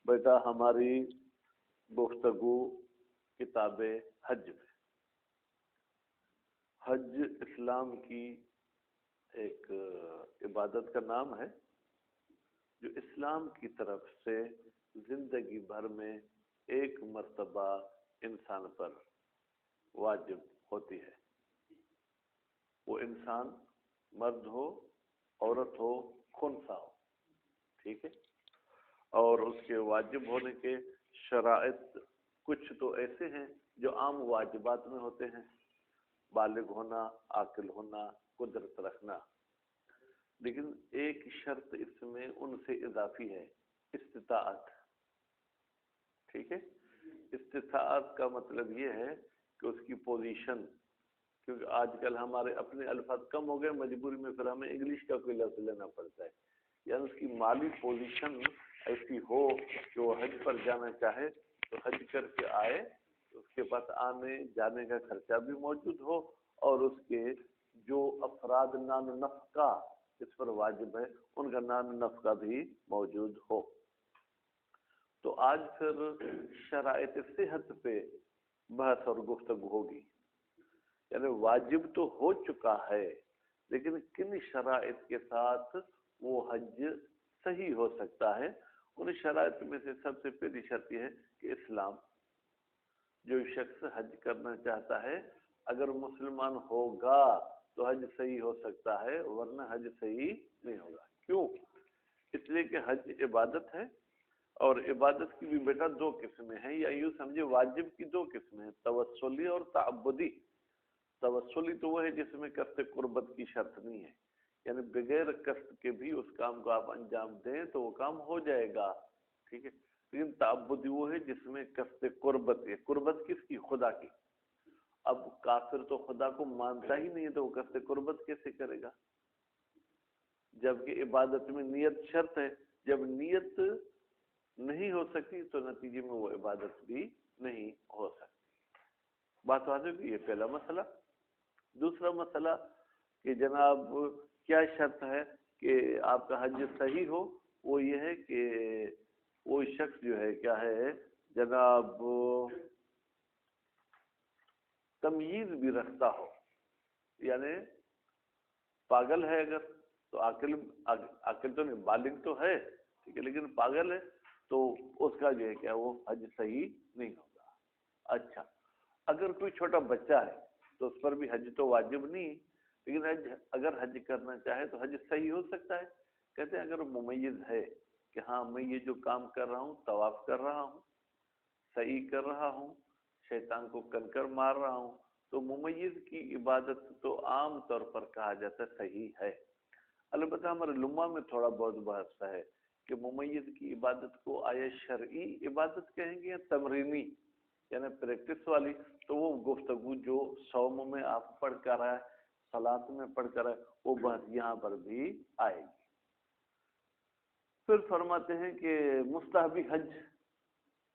بیٹا ہماری گفتگو کتاب حج میں. حج اسلام کی ایک عبادت کا نام ہے جو اسلام کی طرف سے زندگی بھر میں ایک مرتبہ انسان پر واجب ہوتی ہے. وہ انسان مرد ہو، عورت ہو، خنثی ہو، ٹھیک ہے. اور اس کے واجب ہونے کے شرائط کچھ تو ایسے ہیں جو عام واجبات میں ہوتے ہیں، بالغ ہونا، عاقل ہونا، قدرت رکھنا. لیکن ایک شرط اس میں ان سے اضافی ہے، استطاعت. ٹھیک ہے. استطاعت کا مطلب یہ ہے کہ اس کی پوزیشن، کیونکہ آج کل ہمارے اپنے الفاظ کم ہو گئے، مجبوری میں پھر ہمیں انگلش کا کوئی لفظ لینا پڑتا ہے. یعنی اس کی مالی پوزیشن ایسی ہو کہ وہ حج پر جانا چاہے تو حج کر کے آئے، اس کے پاس آنے جانے کا خرچہ بھی موجود ہو، اور اس کے جو افراد نان نفقہ اس پر واجب ہے ان کا نان نفقہ بھی موجود ہو. تو آج پھر شرائط صحت پہ بحث اور گفتگو ہوگی. یعنی واجب تو ہو چکا ہے، لیکن کن شرائط کے ساتھ وہ حج صحیح ہو سکتا ہے. ان شرائط میں سے سب سے پہلی شرط یہ ہے کہ اسلام. جو شخص حج کرنا چاہتا ہے اگر مسلمان ہوگا تو حج صحیح ہو سکتا ہے، ورنہ حج صحیح نہیں ہوگا. کیوں؟ اس لیے کہ حج عبادت ہے، اور عبادت کی بھی بیٹا دو قسمیں ہیں، یا یوں سمجھے واجب کی دو قسمیں ہیں، توسلی اور تعبدی. توسلی تو وہ ہے جس میں قصد قربت کی شرط نہیں ہے، یعنی بغیر قصد کے بھی اس کام کو آپ انجام دیں تو وہ کام ہو جائے گا. ٹھیک ہے. لیکن تعبدی وہ ہے جس میں قصد قربت ہے. قربت کس کی؟ خدا کی. اب کافر تو خدا کو مانتا ہی نہیں ہے تو وہ قصد قربت کیسے کرے گا؟ جبکہ عبادت میں نیت شرط ہے. جب نیت نہیں ہو سکتی تو نتیجے میں وہ عبادت بھی نہیں ہو سکتی. بات واضح ہوگی. یہ پہلا مسئلہ. دوسرا مسئلہ کہ جناب کیا شرط ہے کہ آپ کا حج صحیح ہو؟ وہ یہ ہے کہ وہ شخص جو ہے کیا ہے جناب تمییز بھی رکھتا ہو. یعنی پاگل ہے اگر تو عاقل تو نہیں، بالغ تو ہے ٹھیک ہے، لیکن پاگل ہے تو اس کا جو ہے کیا وہ حج صحیح نہیں ہوگا. اچھا، اگر کوئی چھوٹا بچہ ہے تو اس پر بھی حج تو واجب نہیں، لیکن اگر حج کرنا چاہے تو حج صحیح ہو سکتا ہے. کہتے ہیں اگر ممیز ہے کہ ہاں میں یہ جو کام کر رہا ہوں، طواف کر رہا ہوں، صحیح کر رہا ہوں، شیطان کو کنکر مار رہا ہوں، تو ممیز کی عبادت تو عام طور پر کہا جاتا ہے صحیح ہے. البتہ ہمارے لمحہ میں تھوڑا بہت بحث ہے کہ ممیز کی عبادت کو آیا شرعی عبادت کہیں گے یا تمرینی یعنی پریکٹس والی. تو وہ گفتگو جو صوم میں آپ پڑھ کر آئے، صلاۃ میں پڑھ کر آئے، وہ بحث یہاں پر بھی آئے گی. پھر فرماتے ہیں کہ مستحبی حج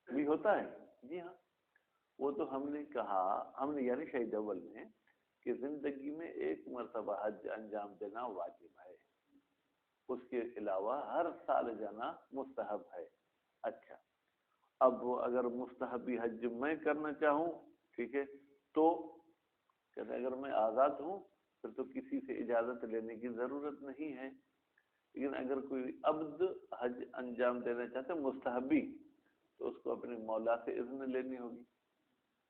بھی ہوتا ہے. جی ہاں، وہ تو ہم نے کہا، ہم نے یعنی شہید اول میں کہ زندگی میں ایک مرتبہ حج انجام دینا واجب ہے، اس کے علاوہ ہر سال جانا مستحب ہے. اچھا، اب اگر مستحبی حج میں کرنا چاہوں ٹھیک ہے تو کہتے اگر میں آزاد ہوں پھر تو کسی سے اجازت لینے کی ضرورت نہیں ہے. لیکن اگر کوئی عبد حج انجام دینا چاہتے مستحبی تو اس کو اپنے مولا سے اذن لینی ہوگی.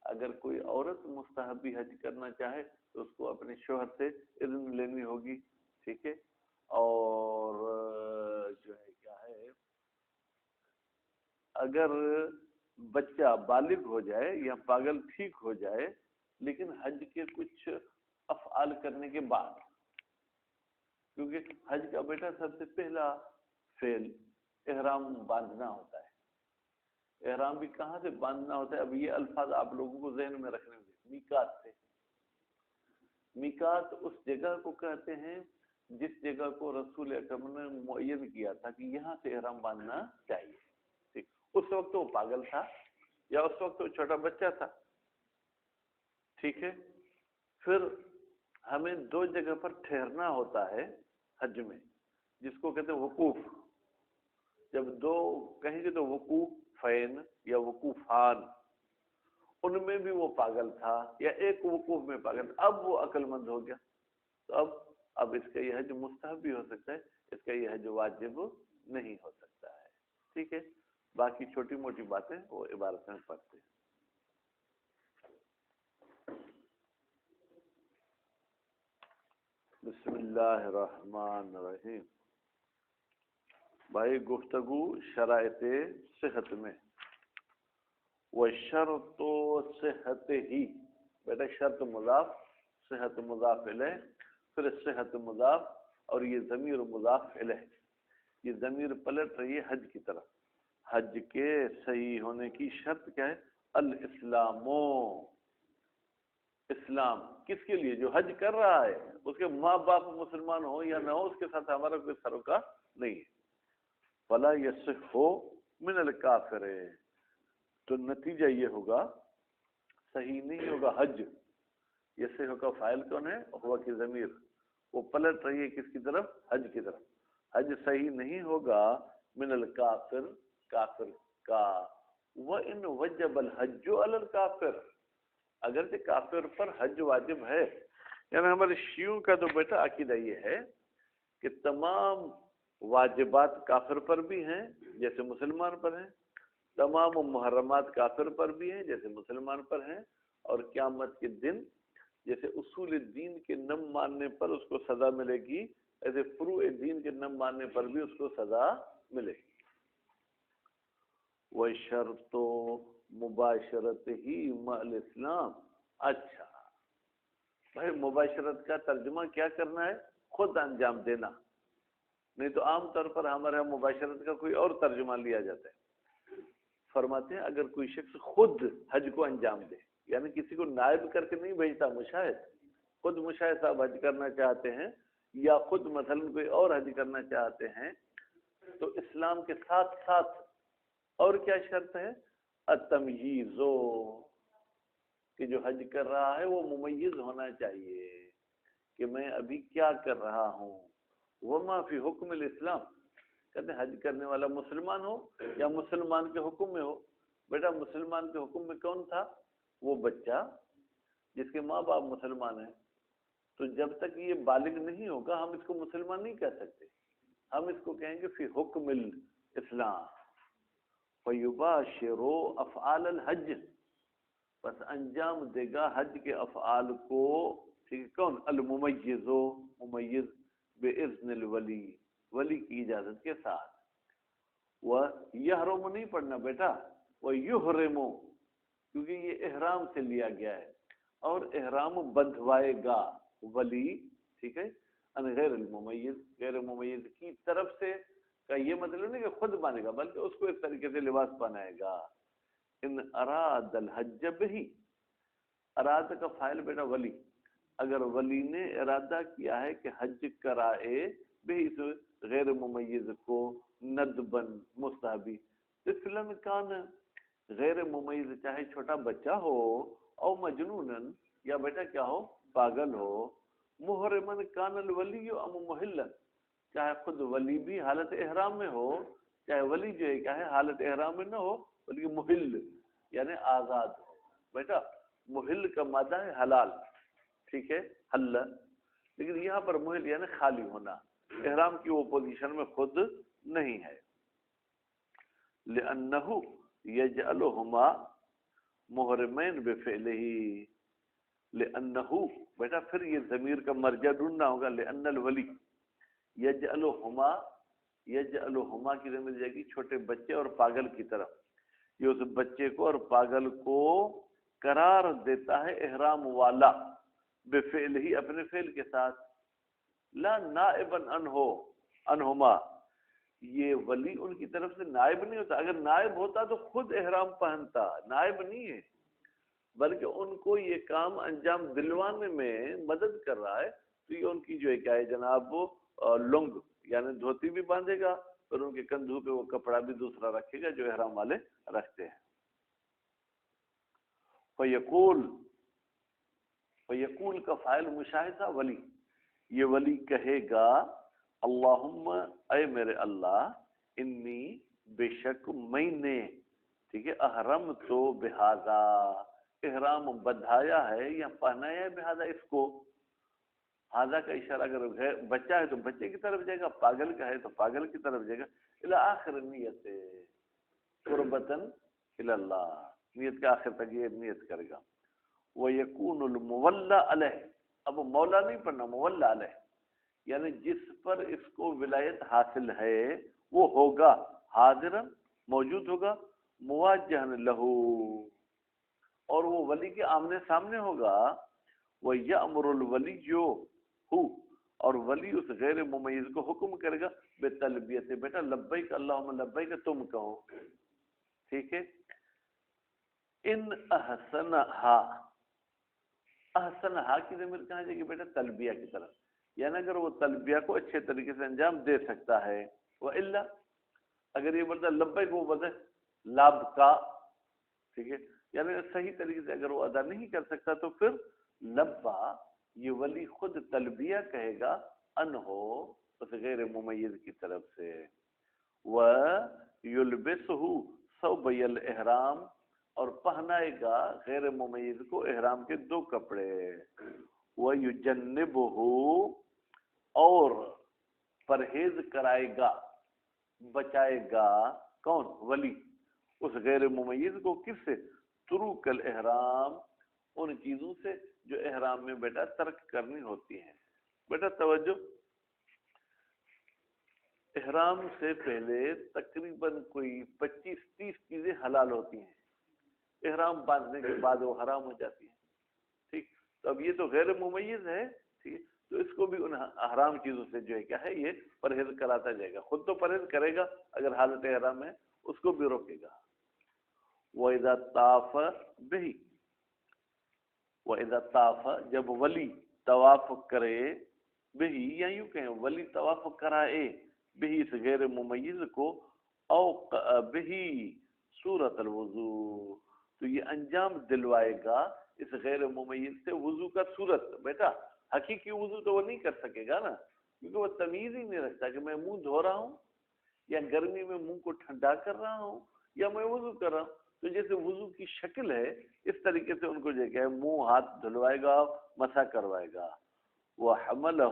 اگر کوئی عورت مستحبی حج کرنا چاہے تو اس کو اپنے شوہر سے اذن لینی ہوگی. ٹھیک ہے. اور جو ہے کیا ہے اگر بچہ بالغ ہو جائے یا پاگل ٹھیک ہو جائے لیکن حج کے کچھ افعال کرنے کے بعد، کیونکہ حج کا بیٹا سب سے پہلا فعل احرام باندھنا ہوتا ہے. احرام بھی کہاں سے باندھنا ہوتا ہے؟ اب یہ الفاظ آپ لوگوں کو ذہن میں رکھنے ہوں گے. میقات سے. میقات اس جگہ کو کہتے ہیں جس جگہ کو رسول اکرم نے معین کیا تھا کہ یہاں سے احرام باندھنا چاہیے. ٹھیک، اس وقت وہ پاگل تھا یا اس وقت وہ چھوٹا بچہ تھا. ٹھیک ہے. پھر ہمیں دو جگہ پر ٹھہرنا ہوتا ہے حج میں، جس کو کہتے ہیں وقوف. جب دو کہیں گے تو وقوفین یا وقوفان، ان میں بھی وہ پاگل تھا یا ایک وقوف میں پاگل، اب وہ عقل مند ہو گیا، تو اب اس کا یہ حج مستحب بھی ہو سکتا ہے، اس کا یہ حج واجب نہیں ہو سکتا ہے. ٹھیک ہے، باقی چھوٹی موٹی باتیں وہ عبارت میں پڑھتے ہیں. بسم اللہ الرحمن الرحیم. بھائی گفتگو شرائط صحت میں. وشرط صحت ہی، بیٹا شرط مضاف، صحت مضاف الیہ، پھر صحت مضاف، اور یہ ضمیر مضاف الیہ، یہ ضمیر پلٹ رہی ہے حج کی طرف. حج کے صحیح ہونے کی شرط کیا ہے؟ الاسلام. اسلام کس کے لیے؟ جو حج کر رہا ہے اس کے ماں باپ مسلمان ہو یا نہ ہو، اس کے ساتھ ہمارا کوئی سروکار نہیں ہے. فلا یصح من الکافر، تو نتیجہ یہ ہوگا صحیح نہیں ہوگا حج. یصح کا فاعل کون ہے؟ ہوا کی ضمیر، وہ پلٹ رہی ہے کس کی طرف؟ حج کی طرف. حج صحیح نہیں ہوگا من الکافر، کافر کا. وَإِنْ وَجَبَ الْحَجُّ عَلَى الْكَافِرِ، اگرچہ کافر پر حج واجب ہے. یعنی ہمارے شیعوں کا تو بیٹا عقیدہ یہ ہے کہ تمام واجبات کافر پر بھی ہیں جیسے مسلمان پر ہیں، تمام محرمات کافر پر بھی ہیں جیسے مسلمان پر ہیں، اور قیامت کے دن جیسے اصول دین کے نہ ماننے پر اس کو سزا ملے گی، ایسے فروع دین کے نہ ماننے پر بھی اس کو سزا ملے گی. وَشَرْطُ مُبَاشَرَتِهِ مَعَ الْإِسْلَامِ. اچھا بھائی، مباشرت کا ترجمہ کیا کرنا ہے؟ خود انجام دینا. نہیں تو عام طور پر ہمارے یہاں مباشرت کا کوئی اور ترجمہ لیا جاتا ہے. فرماتے ہیں اگر کوئی شخص خود حج کو انجام دے، یعنی کسی کو نائب کر کے نہیں بھیجتا، مشاہد، خود مشاہد صاحب حج کرنا چاہتے ہیں یا خود مثلا کوئی اور حج کرنا چاہتے ہیں، تو اسلام کے ساتھ ساتھ اور کیا شرط ہے؟ التمییز، کہ جو حج کر رہا ہے وہ ممیز ہونا چاہیے کہ میں ابھی کیا کر رہا ہوں. وما فی حکم الاسلام، کہتے ہیں حج کرنے والا مسلمان ہو یا مسلمان کے حکم میں ہو. بیٹا مسلمان کے حکم میں کون تھا؟ وہ بچہ جس کے ماں باپ مسلمان ہیں. تو جب تک یہ بالغ نہیں ہوگا ہم اس کو مسلمان نہیں کہہ سکتے، ہم اس کو کہیں گے فی حکم الاسلام. فَيُبَاشِرُ أَفْعَالَ الْحَجِّ، بس انجام دے گا حج کے افعال کو. ٹھیک، کون؟ الممیز، ممیز، بِإِذْنِ الْوَلِي، ولی کی اجازت کے ساتھ. وَيَحْرُمُ نہیں پڑھنا بیٹا، وَيُحْرِمُ، کیونکہ یہ احرام سے لیا گیا ہے، اور احرام بندھوائے گا ولی. ٹھیک ہے، ان غیر الممیز، غیر ممیز کی طرف سے کا یہ مطلب نہیں کہ خود باندھے گا، بلکہ اس کو ایک طریقے سے لباس پہنائے گا. ان اراد الحج بہی، اراد کا فاعل بیٹا ولی، اگر ولی نے ارادہ کیا ہے کہ حج کرائے بہی سے غیر ممیز کو، ندبن مستحبی، طفلن کان، غیر ممیز چاہے چھوٹا بچہ ہو، او مجنونن، یا بیٹا کیا ہو؟ پاگل ہو. محرمن کان الولی ام محلن، چاہے خود ولی بھی حالت احرام میں ہو، چاہے ولی جو ہے کیا ہے حالت احرام میں نہ ہو بلکہ محل یعنی آزاد ہو. بیٹا محل کا مادہ ہے حلال، ٹھیک ہے، حل، لیکن یہاں پر محل یعنی خالی ہونا، احرام کی وہ پوزیشن میں خود نہیں ہے. لأنہ یجعلہما محرمین بفعلہ، لأنہ بیٹا پھر یہ ضمیر کا مرجع ڈھونڈنا ہوگا. لأن الولی یجعلہما، یجعلہما کی ضمیر جائے گی چھوٹے بچے اور پاگل کی طرف. یہ اس بچے کو اور پاگل کو قرار دیتا ہے احرام والا، بفعل ہی، اپنے فعل کے ساتھ. لا نائبا عنہما، یہ ولی ان کی طرف سے نائب نہیں ہوتا. اگر نائب ہوتا تو خود احرام پہنتا، نائب نہیں ہے، بلکہ ان کو یہ کام انجام دلوانے میں مدد کر رہا ہے. تو یہ ان کی جو ہے کیا ہے جناب، وہ لنگ یعنی دھوتی بھی باندھے گا، اور ان کے کندھوں پہ وہ کپڑا بھی دوسرا رکھے گا جو احرام والے رکھتے ہیں. فیقول کا فاعل مشاہدہ ولی، یہ ولی کہے گا اللہم، اے میرے اللہ، انی بے شک میں نے، ٹھیک ہے، احرم تو بہذا احرام بدھایا ہے یا پہنایا ہے، بہذا اس کو، ہاضا کا اشارہ اگر بچہ ہے تو بچے کی طرف جائے گا، پاگل کا ہے تو پاگل کی طرف جائے گا، الی آخر نیت قربتاً الی اللہ، نیت کے آخر تک یہ نیت کرے گا۔ وَيَكُونُ الْمُوَلَّى عَلَيْهِ، اب مولا نہیں پڑھنا، مولا علیہ، یعنی جس پر اس کو ولایت حاصل ہے وہ ہوگا حاضرن، موجود ہوگا، مواجہن لہو، اور وہ ولی کے آمنے سامنے ہوگا، وَيَأْمُرُ الْوَلِيُّ ہو، اور ولی اس غیر ممیز کو حکم کرے گا بے تلبیت، بیٹا لبیک اللہم لبیک تم کہو، ٹھیک ہے۔ ان احسنہا، احسنہا کی ضمیر کہاں جائے گی بیٹا؟ تلبیہ کی طرف، یعنی اگر وہ تلبیہ کو اچھے طریقے سے انجام دے سکتا ہے، وَإِلَّا اگر یہ بولتا لبیک وہ بولتا لاب کا، ٹھیک ہے، یعنی صحیح طریقے سے اگر وہ ادا نہیں کر سکتا تو پھر لبا، یہ ولی خود تلبیہ کہے گا، انہو اس غیر ممیز کی طرف سے، وَيُلْبِسُهُ ثَوْبَيَ الْإِحْرَامِ، اور پہنائے گا غیر ممیز کو احرام کے دو کپڑے، وَيُجَنِّبُهُ، اور پرہیز کرائے گا، بچائے گا، کون؟ ولی، اس غیر ممیز کو کس سے؟ تروک الاحرام، ان چیزوں سے جو احرام میں بیٹا ترک کرنی ہوتی ہیں۔ بیٹا توجہ، احرام سے پہلے تقریباً کوئی 25-30 چیزیں حلال ہوتی ہیں، احرام باندھنے کے بعد وہ حرام ہو جاتی ہیں، ٹھیک، تو اب یہ تو غیر ممیز ہے، ٹھیک، تو اس کو بھی ان حرام چیزوں سے جو ہے کیا ہے یہ پرہیز کراتا جائے گا، خود تو پرہیز کرے گا اگر حالت احرام میں، اس کو بھی روکے گا۔ وَإِذَا طَافَ بِهِ، وَإِذَا طَافَ، جب ولی طواف کرے، بہی یا یوں کہیں ولی طواف کرائے، بہی اس غیر ممیز کو، او بہی صورت الوضو، تو یہ انجام دلوائے گا اس غیر ممیز سے وضو کا صورت، بیٹا حقیقی وضو تو وہ نہیں کر سکے گا نا، کیونکہ وہ تمیز ہی نہیں رکھتا کہ میں منہ دھو رہا ہوں یا گرمی میں منہ کو ٹھنڈا کر رہا ہوں یا میں وضو کر رہا ہوں، تو جیسے وضو کی شکل ہے اس طریقے سے ان کو جو ہے منہ ہاتھ دھلوائے گا، مسح کروائے گا۔ وہ حملہ،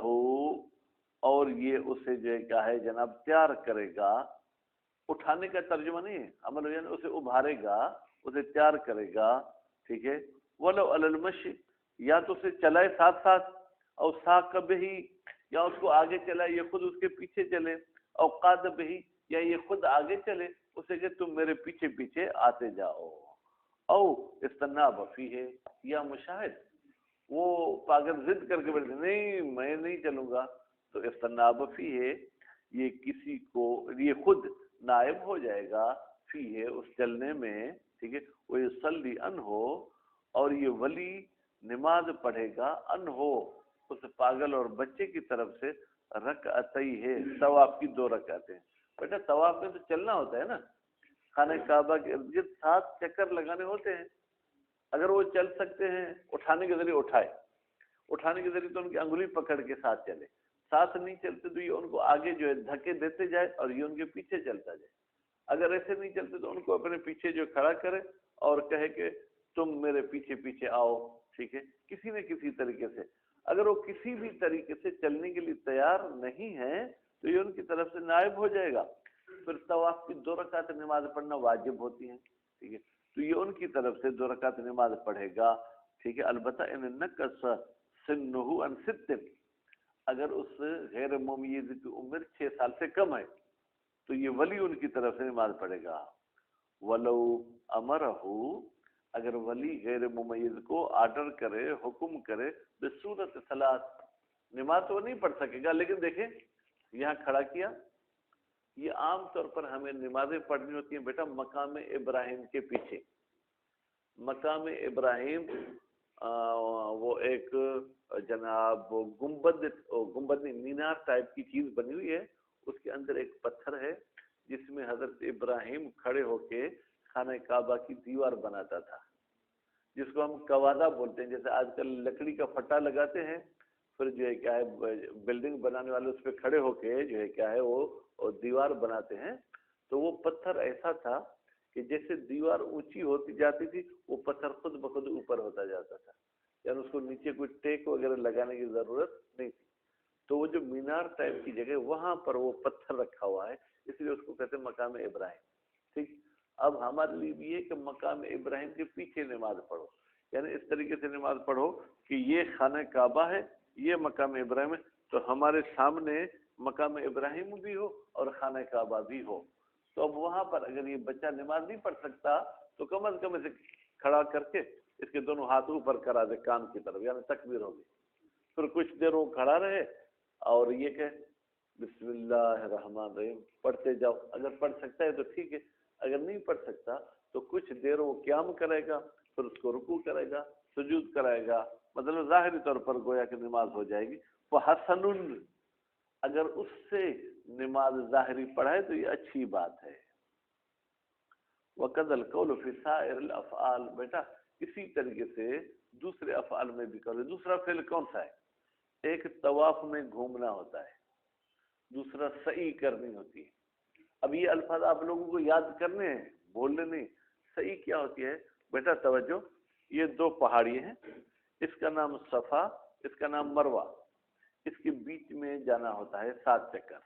اور یہ اسے جو ہے کیا ہے جناب تیار کرے گا، اٹھانے کا ترجمہ نہیں ہے، عمل یعنی اسے ابھارے گا، اسے تیار کرے گا، ٹھیک ہے، ولو علی المشی، یا تو اسے چلائے ساتھ ساتھ، اور ساق بہی، یا اس کو آگے چلائے یہ خود اس کے پیچھے چلے، اور قاد بہی، یا یہ خود آگے چلے اسے کہ تم میرے پیچھے پیچھے آتے جاؤ، او استناب فیہ، یا مشاہد، وہ پاگل ضد کر کے بیٹھے نہیں میں نہیں چلوں گا، تو استناب فیہ، یہ کسی کو یہ خود نائب ہو جائے گا، فیہ اس چلنے میں، ٹھیک ہے، وہ یصلی عنہ، اور یہ ولی نماز پڑھے گا، عنہ اس پاگل اور بچے کی طرف سے، رکعتئی ہے، طواف کی 2 رکعتیں، بیٹا طواف میں تو چلنا ہوتا ہے نا، خانہ کعبہ کے ارد گرد 7 چکر لگانے ہوتے ہیں، اگر وہ چل سکتے ہیں اٹھانے کے ذریعے اٹھائے، اٹھانے کے ذریعے تو ان کی انگلی پکڑ کے ساتھ چلے، ساتھ نہیں چلتے تو یہ ان کو آگے جو ہے دھکے دیتے جائے اور یہ ان کے پیچھے چلتا جائے، اگر ایسے نہیں چلتے تو ان کو اپنے پیچھے جو کھڑا کرے اور کہے کہ تم میرے پیچھے پیچھے آؤ، ٹھیک ہے، کسی نہ کسی طریقے سے، اگر وہ کسی بھی طریقے سے چلنے کے لیے تیار نہیں ہے تو یہ ان کی طرف سے نائب ہو جائے گا، پھر طواف کی 2 رکعت نماز پڑھنا واجب ہوتی ہیں، ٹھیک ہے، تو یہ ان کی طرف سے 2 رکعت نماز پڑھے گا، ٹھیک ہے، البتہ ان نقص سنہ عن 6، اگر اس غیر ممیز کی عمر 6 سال سے کم ہے تو یہ ولی ان کی طرف سے نماز پڑھے گا، ولو امرہ، اگر ولی غیر ممیز کو آرڈر کرے، حکم کرے، بصورت صلاۃ، نماز تو نہیں پڑھ سکے گا لیکن دیکھیں یہاں کھڑا کیا، یہ عام طور پر ہمیں نمازیں پڑھنی ہوتی ہیں بیٹا مقام ابراہیم کے پیچھے، مقام ابراہیم وہ ایک جناب گنبد مینار ٹائپ کی چیز بنی ہوئی ہے، اس کے اندر ایک پتھر ہے جس میں حضرت ابراہیم کھڑے ہو کے خانہ کعبہ کی دیوار بناتا تھا، جس کو ہم کوادہ بولتے ہیں، جیسے آج کل لکڑی کا پھٹا لگاتے ہیں، پھر جو ہے کیا ہے بلڈنگ بنانے والے اس پہ کھڑے ہو کے جو ہے کیا ہے وہ دیوار بناتے ہیں، تو وہ پتھر ایسا تھا کہ جیسے دیوار اونچی ہوتی جاتی تھی وہ پتھر خود بخود اوپر ہوتا جاتا تھا، یعنی اس کو نیچے کوئی ٹیک وغیرہ لگانے کی ضرورت نہیں تھی. تو وہ جو مینار ٹائپ کی جگہ وہاں پر وہ پتھر رکھا ہوا ہے، اس لیے اس کو کہتے ہیں مقام ابراہیم. ٹھیک. اب ہمارے لیے بھی ہے کہ مقام ابراہیم کے پیچھے نماز پڑھو، یعنی اس طریقے سے نماز پڑھو کہ یہ خانہ کعبہ ہے، یہ مقام ابراہیم ہے، تو ہمارے سامنے مقام ابراہیم بھی ہو اور خانہ کعبہ بھی ہو. تو اب وہاں پر اگر یہ بچہ نماز نہیں پڑھ سکتا تو کم از کم اسے کھڑا کر کے اس کے دونوں ہاتھ اوپر کرا دے کان کی طرف، یعنی تکبیر ہوگی. پھر کچھ دیر وہ کھڑا رہے اور یہ کہ بسم اللہ الرحمن الرحیم پڑھتے جاؤ. اگر پڑھ سکتا ہے تو ٹھیک ہے، اگر نہیں پڑھ سکتا تو کچھ دیر وہ قیام کرے گا، پھر اس کو رکوع کرے گا، سجود کرائے گا، مطلب ظاہری طور پر گویا کہ نماز ہو جائے گی. وہ حسن، اگر اس سے نماز ظاہری پڑھائے تو یہ اچھی بات ہے. وَقَدَ الْقَوْلُ فِي سَائِرِ الْأَفْعَالِ، بیٹا اسی طریقے سے دوسرے افعال میں بھی کرو. دوسرا فعل کون سا ہے؟ ایک طواف میں گھومنا ہوتا ہے، دوسرا سعی کرنی ہوتی ہے. اب یہ الفاظ آپ لوگوں کو یاد کرنے ہیں، بولنے نہیں. سعی کیا ہوتی ہے بیٹا؟ توجہ، یہ دو پہاڑی ہیں، اس کا نام صفا، اس کا نام مروہ. اس کے بیچ میں جانا ہوتا ہے 7 چکر.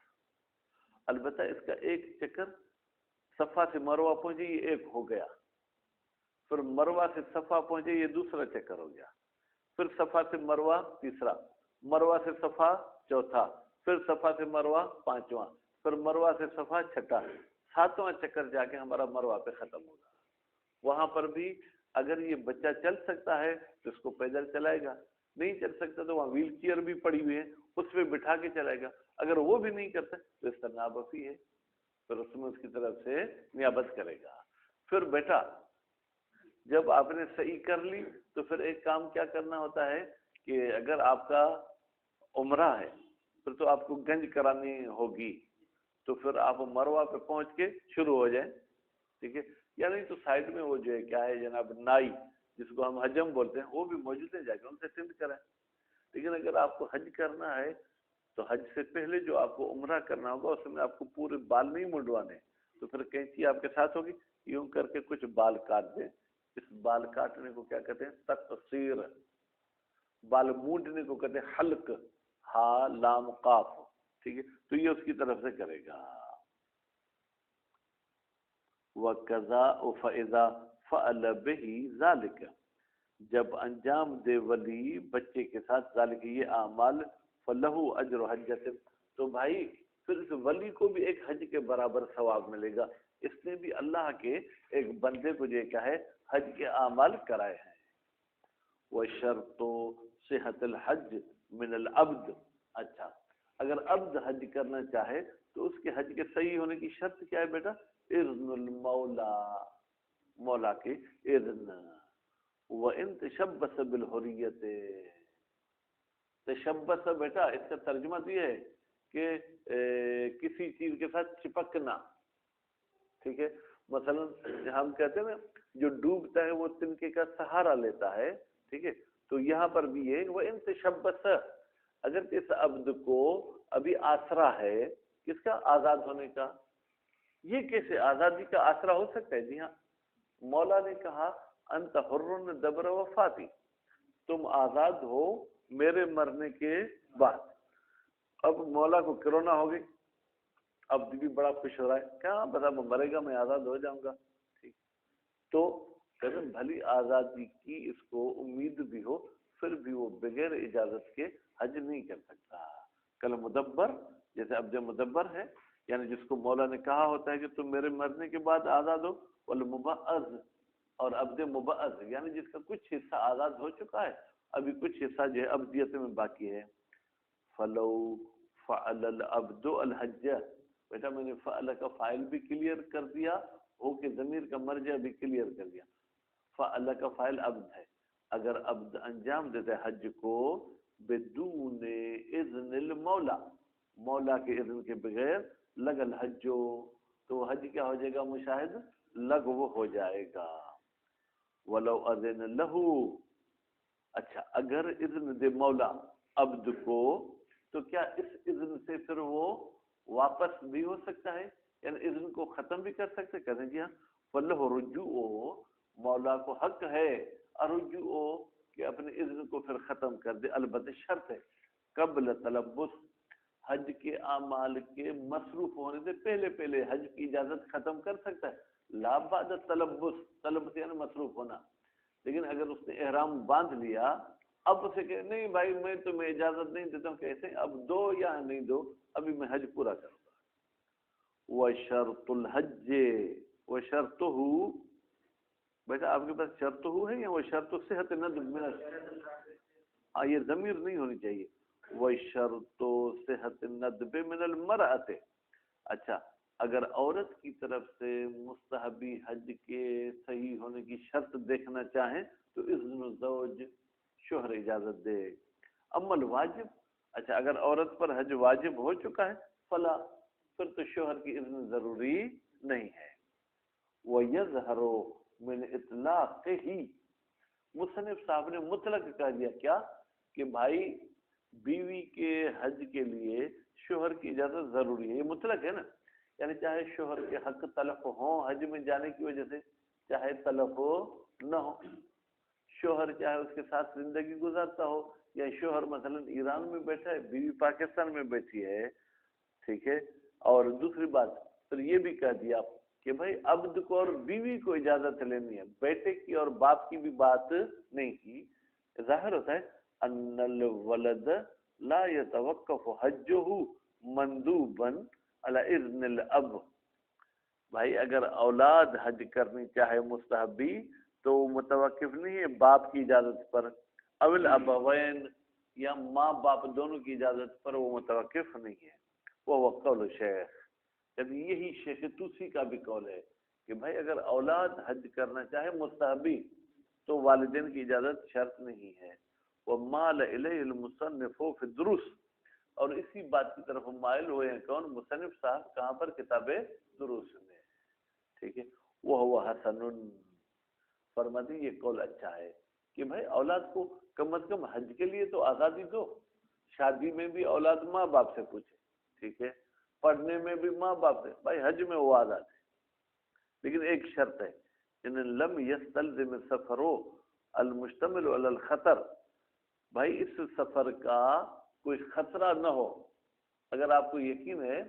البتہ اس کا ایک چکر صفا سے مروہ پہنچے یہ ایک ہو گیا، پھر مروہ سے صفا پہنچے یہ دوسرا چکر ہو گیا، پھر صفا سے مروہ تیسرا، مروہ سے صفا چوتھا، پھر صفا سے مروہ پانچواں، پھر مروہ سے صفا چھٹا. 7واں چکر جا کے ہمارا مروہ پہ ختم ہوگا. وہاں پر بھی اگر یہ بچہ چل سکتا ہے تو اس کو پیدل چلائے گا، نہیں چل سکتا تو وہاں ویل چیئر بھی پڑی ہوئی ہے اس پہ بٹھا کے چلائے گا. اگر وہ بھی نہیں کرتا تو اس کا نابفی ہے، پھر اس میں اس کی طرف سے نیابت کرے گا. پھر بیٹا جب آپ نے صحیح کر لی تو پھر ایک کام کیا کرنا ہوتا ہے کہ اگر آپ کا عمرہ ہے پھر تو آپ کو گنج کرانی ہوگی، تو پھر آپ مروہ پہ پہنچ کے شروع ہو جائیں. ٹھیک ہے، یا نہیں تو سائڈ میں وہ جو ہے کیا ہے جناب نائی، جس کو ہم حجم بولتے ہیں، وہ بھی موجود ہیں، جا کے ان سے ٹنڈ کریں. لیکن اگر آپ کو حج کرنا ہے تو حج سے پہلے جو آپ کو عمرہ کرنا ہوگا اس میں آپ کو پورے بال نہیں منڈوانے، تو پھر کینچی آپ کے ساتھ ہوگی، یوں کر کے کچھ بال کاٹ دیں. اس بال کاٹنے کو کیا کہتے ہیں؟ تقصیر. بال مونڈنے کو کہتے ہیں حلق، ہا لام قاف. ٹھیک ہے، تو یہ اس کی طرف سے کرے گا. وَكَذَا فَإِذَا فَعَلَ بِهِ ذَلِكَ، جب انجام دے ولی بچے کے ساتھ ذالک یہ اعمال، فَلَهُ أَجْرُ حَجَّةٍ، تو بھائی پھر اس ولی کو بھی ایک حج کے برابر ثواب ملے گا. اس نے بھی اللہ کے ایک بندے کو جو کیا ہے حج کے اعمال کرائے ہیں. وَشَرْطُ صِحَّةِ الْحَجِّ مِنَ الْعَبْدِ، اچھا اگر عبد حج کرنا چاہے تو اس کے حج کے صحیح ہونے کی شرط کیا ہے بیٹا؟ اذن المولا، مولا کے اذن. وَإِن تَشَبَّثَ بِالْحُرِيَّةِ، تشبث بیٹا اس کا ترجمہ یہ ہے کہ کسی چیز کے ساتھ چپکنا. ٹھیک ہے، مثلا ہم کہتے ہیں نا جو ڈوبتا ہے وہ تنکے کا سہارا لیتا ہے. ٹھیک ہے، تو یہاں پر بھی یہ وہ ان تشبث، اگر اس عبد کو ابھی آسرا ہے کس کا؟ آزاد ہونے کا. یہ کیسے آزادی کا آسرا ہو سکتا ہے؟ جی ہاں، مولا نے کہا انت حر دبر وفاتی، تم آزاد ہو میرے مرنے کے بعد. اب مولا کو کرونا ہو گئی، اب بھی بڑا خوش ہو رہا ہے، کیا پتا وہ مرے گا میں آزاد ہو جاؤں گا. ٹھیک، تو کہتے ہیں بھلی آزادی کی اس کو امید بھی ہو پھر بھی وہ بغیر اجازت کے حج نہیں کر سکتا. کل مدبر، جیسے عبد مدبر ہے، یعنی جس کو مولا نے کہا ہوتا ہے کہ تم میرے مرنے کے بعد آزاد ہو، والمبعض، اور عبد مبعض یعنی جس کا کچھ حصہ آزاد ہو چکا ہے ابھی کچھ حصہ جو ہے ابدیت میں باقی ہے. فلو فعل العبد الحج، بیٹا میں نے فعل کا فاعل بھی کلیئر کر دیا ہو کہ ضمیر کا مرجع بھی کلیئر کر دیا. فعل کا فاعل عبد ہے، اگر عبد انجام دیتا ہے حج کو بدون اذن المولا، مولا کے اذن کے بغیر، لگ الحج، تو حج کیا ہو جائے گا؟ مشاہد لغو ہو جائے گا. ولو اذن لہو، اچھا اگر اذن دے مولا عبد کو تو کیا اس اذن سے پھر وہ واپس بھی ہو سکتا ہے؟ یعنی اذن کو ختم بھی کر سکتے، کہتے ہیں جی ہاں فلہ رجوع، مولا کو حق ہے الرجوع کہ اپنے اذن کو پھر ختم کر دے، البتہ شرط ہے قبل تلبس، حج کے اعمال کے مصروف ہونے سے پہلے پہلے حج کی اجازت ختم کر سکتا ہے، لا بعد تلبس، تلبس یعنی مصروف ہونا۔ لیکن اگر اس نے احرام باندھ لیا اب اسے کہ نہیں بھائی میں تمہیں اجازت نہیں دیتا ہوں، کہتے ہیں اب دو یا نہیں دو، ابھی میں حج پورا کروں گا۔ وشرط الحج وشرطہ، بیٹا آپ کے پاس شرط ہو ہے یا وہ شرط صحت ندب میں، ہاں یہ ضمیر نہیں ہونی چاہیے، وہ شرط صحت ندب من المرأۃ، اچھا اگر عورت کی طرف سے مستحبی حج کے صحیح ہونے کی شرط دیکھنا چاہیں تو اذن الزوج، شوہر اجازت دے۔ اما الواجب، اچھا اگر عورت پر حج واجب ہو چکا ہے فلا، پھر تو شوہر کی اذن ضروری نہیں ہے۔ وَيَظْهَرُ من اطلاق ہی، مصنف صاحب نے مطلق کہہ دیا کیا کہ بھائی بیوی کے حج کے لیے شوہر کی اجازت ضروری ہے، یہ مطلق ہے نا، یعنی چاہے شوہر کے حق تلف ہوں حج میں جانے کی وجہ سے، چاہے تلف ہو نہ ہو، شوہر چاہے اس کے ساتھ زندگی گزارتا ہو، یا شوہر مثلا ایران میں بیٹھا ہے بیوی پاکستان میں بیٹھی ہے، ٹھیک ہے، اور دوسری بات پھر یہ بھی کہہ دیا کہ بھائی عبد کو اور بیوی کو اجازت لینی ہے، بیٹے کی اور باپ کی بھی بات نہیں کی، ظاہر ہوتا ہے ان الولد لا يتوقف حجه مندوبا على اذن الاب، بھائی اگر اولاد حج کرنی چاہے مستحبی تو وہ متوقف نہیں ہے باپ کی اجازت پر، اول ابوین یا ماں باپ دونوں کی اجازت پر وہ متوقف نہیں ہے۔ وہ قول شیخ، یعنی یہی شیخ توسی کا بھی قول ہے کہ بھائی اگر اولاد حج کرنا چاہے مستحبی تو والدین کی اجازت شرط نہیں ہے۔ ومال الیہ المصنف فی الدروس، اور اسی بات کی طرف مائل ہوئے ہیں کون؟ مصنف صاحب، کہاں پر؟ کتاب دروس میں، ٹھیک ہے۔ وہ حسن، فرماتے یہ قول اچھا ہے کہ بھائی اولاد کو کم از کم حج کے لیے تو آزادی دو، شادی میں بھی اولاد ماں باپ سے پوچھے، ٹھیک ہے، پڑھنے میں بھی ماں باپ سے، بھائی حج میں وہ آزاد ہے، لیکن ایک شرط ہے ان لم یستلزم السفر المشتمل علی الخطر، بھائی اس سفر کا کوئی خطرہ نہ ہو، اگر آپ کو یقین ہے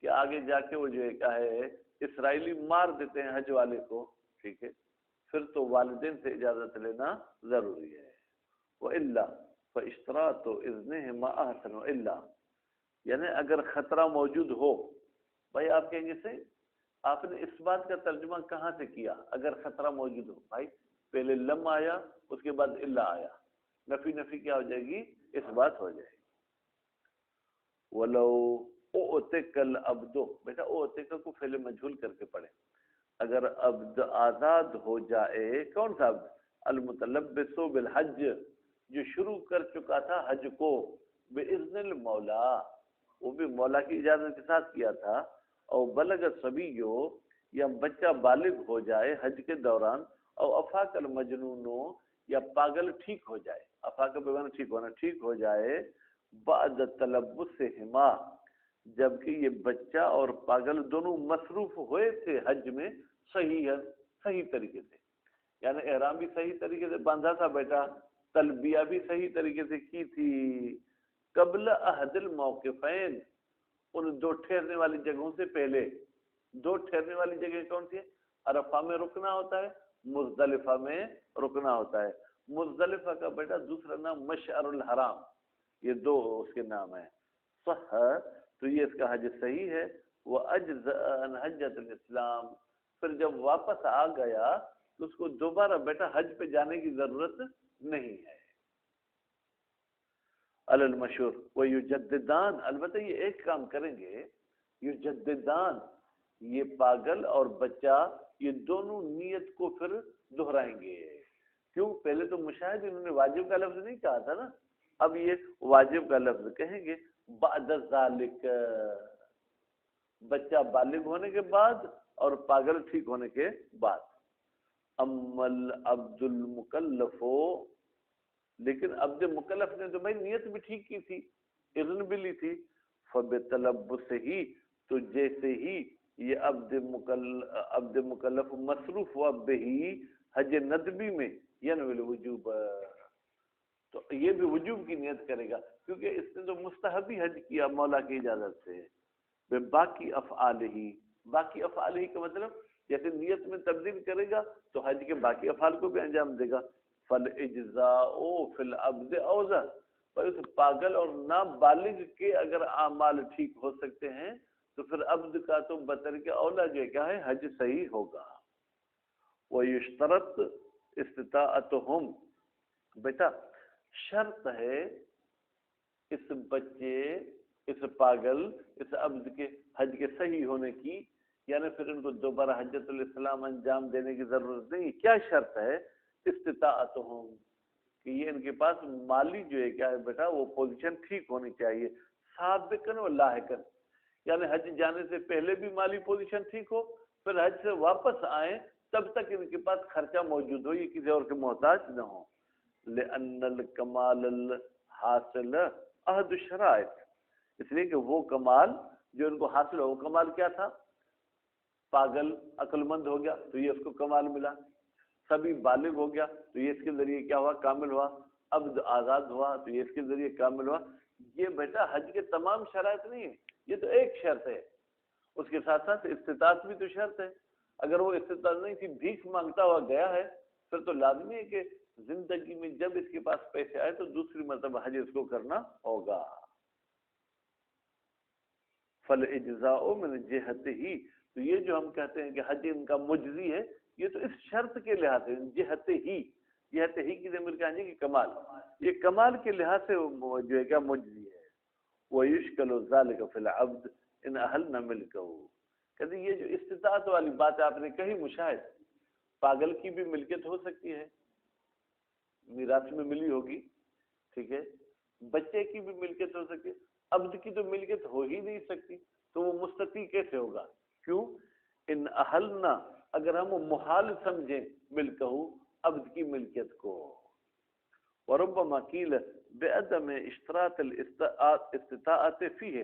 کہ آگے جا کے وہ جو ہے کیا ہے اسرائیلی مار دیتے ہیں حج والے کو، ٹھیک ہے، پھر تو والدین سے اجازت لینا ضروری ہے۔ وَإِلَّا فَإِشْتَرَاطُ إِذْنِهِمَا أَحْسَنُ إِلَّا، یعنی اگر خطرہ موجود ہو، بھائی آپ کہیں گے سے آپ نے اس بات کا ترجمہ کہاں سے کیا؟ اگر خطرہ موجود ہو، بھائی پہلے لم آیا اس کے بعد الا آیا، نفی نفی کیا ہو جائے گی؟ اس بات ہو جائے گی۔ وَلَوْ اُعْتِقَ الْعَبْدُ، بیٹا اُعْتِقَ کو فعل مجہول کر کے پڑھیں، اگر عبد آزاد ہو جائے، کون سا عبد؟ المتلبس بالحج، جو شروع کر چکا تھا حج کو، بِإِذْنِ المولا، وہ بھی مولا کی اجازت کے ساتھ کیا تھا، اور بلغ صبیو، یا بچہ بالغ ہو جائے حج کے دوران، اور افاق المجنون، یا پاگل ٹھیک ہو جائے، افاق بمعنی ٹھیک ہونا، ٹھیک ہو جائے، بعد تلبسہما، جبکہ یہ بچہ اور پاگل دونوں مصروف ہوئے تھے حج میں صحیح طریقے سے، یعنی احرام بھی صحیح طریقے سے باندھا تھا بیٹا، تلبیہ بھی صحیح طریقے سے کی تھی، قبل احد الموقفین، ان دو ٹھہرنے والی جگہوں سے پہلے، دو ٹھہرنے والی جگہ کون سی ہے؟ عرفہ میں رکنا ہوتا ہے، مزدلفہ میں رکنا ہوتا ہے، مزدلفہ کا بیٹا دوسرا نام مشعر الحرام، یہ دو اس کے نام ہیں، صح، تو یہ اس کا حج صحیح ہے۔ وہ عن حجۃ الاسلام، پھر جب واپس آ گیا تو اس کو دوبارہ بیٹا حج پہ جانے کی ضرورت نہیں ہے۔ المشہور وہ یجددان، البتہ یہ ایک کام کریں گے، یجددان، یہ پاگل اور بچہ یہ دونوں نیت کو پھر دہرائیں گے، کیوں؟ پہلے تو مشاہد انہوں نے واجب کا لفظ نہیں کہا تھا نا، اب یہ واجب کا لفظ کہیں گے، بعد ذالک، بچہ بالغ ہونے کے بعد اور پاگل ٹھیک ہونے کے بعد۔ اما العبد المکلف، لیکن عبد مکلف نے تو بھائی نیت بھی ٹھیک کی تھی، اذن بھی لی تھی، فبطلبس ہی، تو جیسے ہی یہ عبد مکلف مصروف ہوا بہی حج ندبی میں ینوی الوجوب، تو یہ بھی وجوب کی نیت کرے گا، کیونکہ اس نے تو مستحبی حج کیا مولا کی اجازت سے۔ باقی افعالہ، باقی افعالہ کا مطلب جیسے نیت میں تبدیل کرے گا تو حج کے باقی افعال کو بھی انجام دے گا۔ فالاجزاء فی العبد اوزا، پر اس پاگل اور نابالغ کے اگر اعمال ٹھیک ہو سکتے ہیں تو پھر عبد کا تو بطر کے اولا جو کیا ہے حج صحیح ہوگا۔ وَيُشْتَرَطْ اسْتِطَاعَتُهُمْ، بیٹا شرط ہے اس بچے، اس پاگل، اس عبد کے حج کے صحیح ہونے کی، یعنی پھر ان کو دوبارہ حجۃ الاسلام انجام دینے کی ضرورت نہیں۔ کیا شرط ہے؟ استطاعتهم، کہ یہ ان کے پاس مالی جو ہے کیا ہے بیٹا وہ پوزیشن ٹھیک ہونی چاہیے، سابقاً و لاحقاً، یعنی حج جانے سے پہلے بھی مالی پوزیشن ٹھیک ہو، پھر حج سے واپس آئیں تب تک ان کے پاس خرچہ موجود ہو، یہ کسی اور کے محتاج نہ ہو۔ لأن الکمال الحاصل احد الشرائط، اس لیے کہ وہ کمال جو ان کو حاصل ہو، وہ کمال کیا تھا؟ پاگل عقل مند ہو گیا تو یہ اس کو کمال ملا، سبھی بالغ ہو گیا تو یہ اس کے ذریعے کیا ہوا؟ کامل ہوا، عبد آزاد ہوا تو یہ اس کے ذریعے کامل ہوا۔ یہ بیٹا حج کے تمام شرائط نہیں ہے، یہ تو ایک شرط ہے، اس کے ساتھ ساتھ استطاعت بھی تو شرط ہے۔ اگر وہ استطاعت نہیں تھی، بھیک مانگتا ہوا گیا ہے، پھر تو لازمی ہے کہ زندگی میں جب اس کے پاس پیسے آئے تو دوسری مرتبہ حج اس کو کرنا ہوگا۔ فالاجزاء من جہتہ، تو یہ جو ہم کہتے ہیں کہ حج ان کا مجزی ہے، یہ تو اس شرط کے لحاظ سے جہت ہی، جہت ہی کی ضمیر کہانی کہ کمال، یہ کمال کے لحاظ سے جو ہے کیا مجزی ہے۔ وَيُشْكَلُ ذَلِكَ فِي الْعَبْدِ إِنْ أَهَلْنَ مِلْكَهُ، کہتے ہیں یہ جو استطاعت والی بات آپ نے کہی مشاہد، پاگل کی بھی ملکیت ہو سکتی ہے، میراث میں ملی ہوگی، ٹھیک ہے، بچے کی بھی ملکیت ہو سکتی ہے، عبد کی تو ملکیت ہو ہی نہیں سکتی، تو وہ مستطیع کیسے ہوگا؟ کیوں؟ ان اہلنا، اگر ہم محال سمجھیں ملکہ عبد کی ملکیت کو، وربما قیل بعدم اشتراط الاستطاعت فیہ،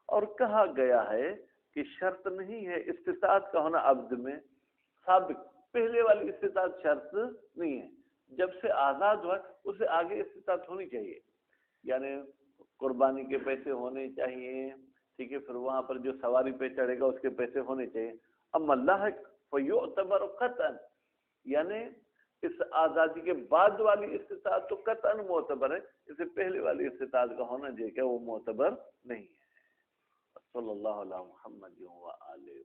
اور کہا گیا ہے کہ شرط نہیں ہے استطاعت کا ہونا عبد میں، سابق پہلے والی استطاعت شرط نہیں ہے، جب سے آزاد ہوا اسے آگے استطاعت ہونی چاہیے، یعنی قربانی کے پیسے ہونے چاہیے، ٹھیک ہے، پھر وہاں پر جو سواری پہ چڑھے گا اس کے پیسے ہونے چاہیے۔ اما لاحق فیعتبر قطعا، یعنی اس آزادی کے بعد والی استطاعت تو قطعا معتبر ہے، اسے پہلے والی استطاعت کا ہونا جو ہے کہ وہ معتبر نہیں ہے۔ صلی اللہ علیہ محمد و آلہ